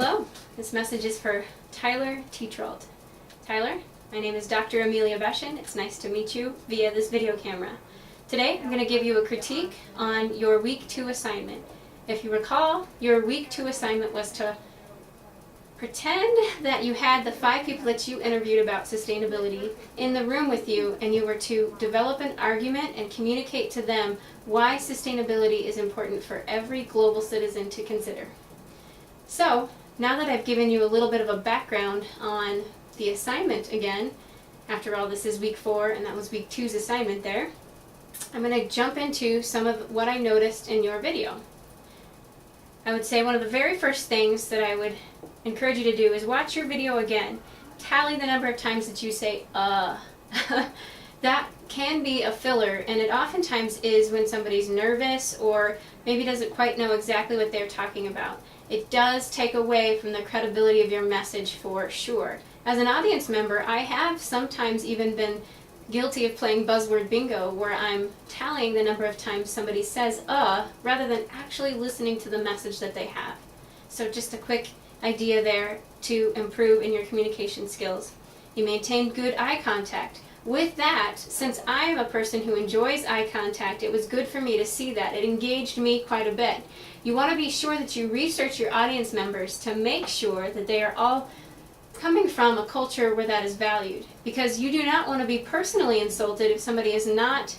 Hello, this message is for Tyler Tetrold. Tyler, my name is Dr. Amelia Beshin. It's nice to meet you via this video camera. Today I'm going to give you a critique on your Week 2 assignment. If you recall, your Week 2 assignment was to pretend that you had the 5 people that you interviewed about sustainability in the room with you, and you were to develop an argument and communicate to them why sustainability is important for every global citizen to consider. So, now that I've given you a little bit of a background on the assignment again, after all this is Week 4 and that was Week 2's assignment there, I'm going to jump into some of what I noticed in your video. I would say one of the very first things that I would encourage you to do is watch your video again. Tally the number of times that you say, That can be a filler, and it oftentimes is when somebody's nervous or maybe doesn't quite know exactly what they're talking about. It does take away from the credibility of your message for sure. As an audience member, I have sometimes even been guilty of playing buzzword bingo, where I'm tallying the number of times somebody says rather than actually listening to the message that they have. So just a quick idea there to improve in your communication skills. You maintain good eye contact. With that, since I am a person who enjoys eye contact, it was good for me to see that. It engaged me quite a bit. You want to be sure that you research your audience members to make sure that they are all coming from a culture where that is valued, because you do not want to be personally insulted if somebody is not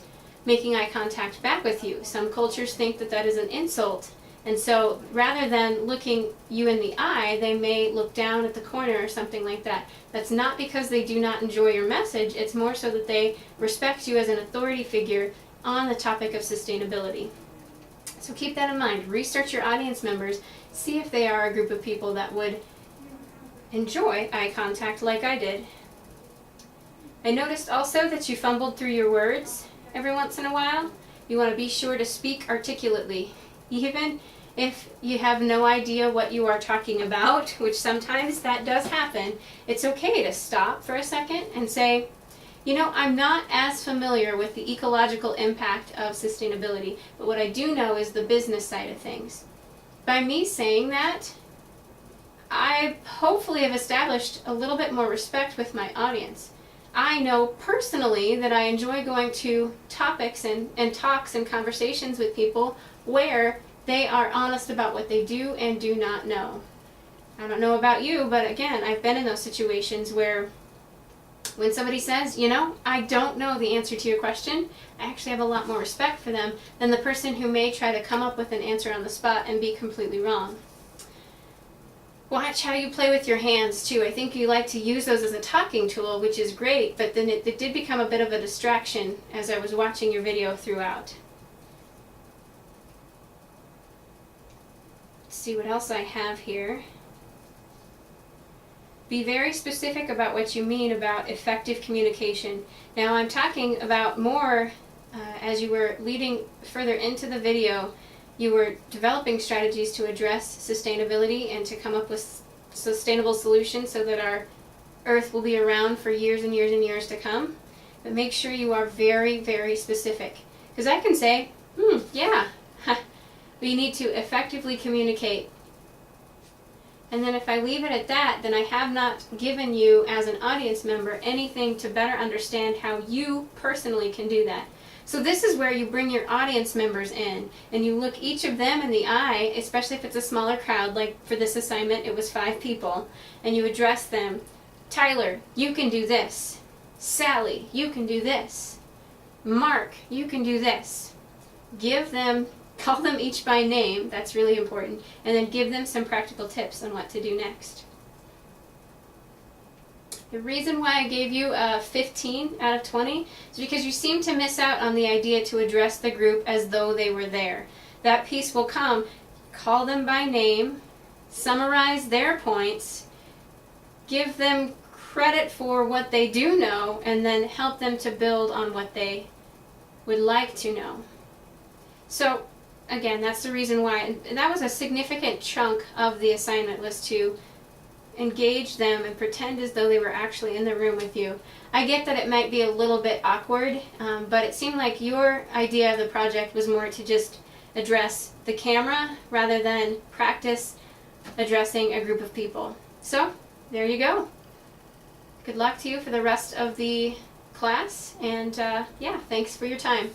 making eye contact back with you. Some cultures think that that is an insult, and so rather than looking you in the eye, they may look down at the corner or something like that. That's not because they do not enjoy your message, it's more so that they respect you as an authority figure on the topic of sustainability. So keep that in mind. Research your audience members, see if they are a group of people that would enjoy eye contact like I did. I noticed also that you fumbled through your words every once in a while. You want to be sure to speak articulately. Even if you have no idea what you are talking about, which sometimes that does happen, it's okay to stop for a second and say, I'm not as familiar with the ecological impact of sustainability, but what I do know is the business side of things. By me saying that, I hopefully have established a little bit more respect with my audience. I know personally that I enjoy going to topics and talks and conversations with people where they are honest about what they do and do not know. I don't know about you, but again, I've been in those situations where when somebody says, I don't know the answer to your question, I actually have a lot more respect for them than the person who may try to come up with an answer on the spot and be completely wrong. Watch how you play with your hands too. I think you like to use those as a talking tool, which is great, but then it did become a bit of a distraction as I was watching your video throughout. Let's see what else I have here. Be very specific about what you mean about effective communication. Now I'm talking about more as you were leading further into the video, you were developing strategies to address sustainability and to come up with sustainable solutions so that our Earth will be around for years and years and years to come. But make sure you are very, very specific. Because I can say, yeah, but you need to effectively communicate. And then if I leave it at that, then I have not given you, as an audience member, anything to better understand how you personally can do that. So this is where you bring your audience members in, and you look each of them in the eye, especially if it's a smaller crowd, like for this assignment it was 5 people, and you address them. Tyler, you can do this. Sally, you can do this. Mark, you can do this. Call them each by name, that's really important, and then give them some practical tips on what to do next. The reason why I gave you a 15 out of 20 is because you seem to miss out on the idea to address the group as though they were there. That piece will come. Call them by name, summarize their points, give them credit for what they do know, and then help them to build on what they would like to know. So, again, that's the reason why. And that was a significant chunk of the assignment, was to engage them and pretend as though they were actually in the room with you. I get that it might be a little bit awkward, but it seemed like your idea of the project was more to just address the camera rather than practice addressing a group of people. So, there you go. Good luck to you for the rest of the class, and yeah, thanks for your time.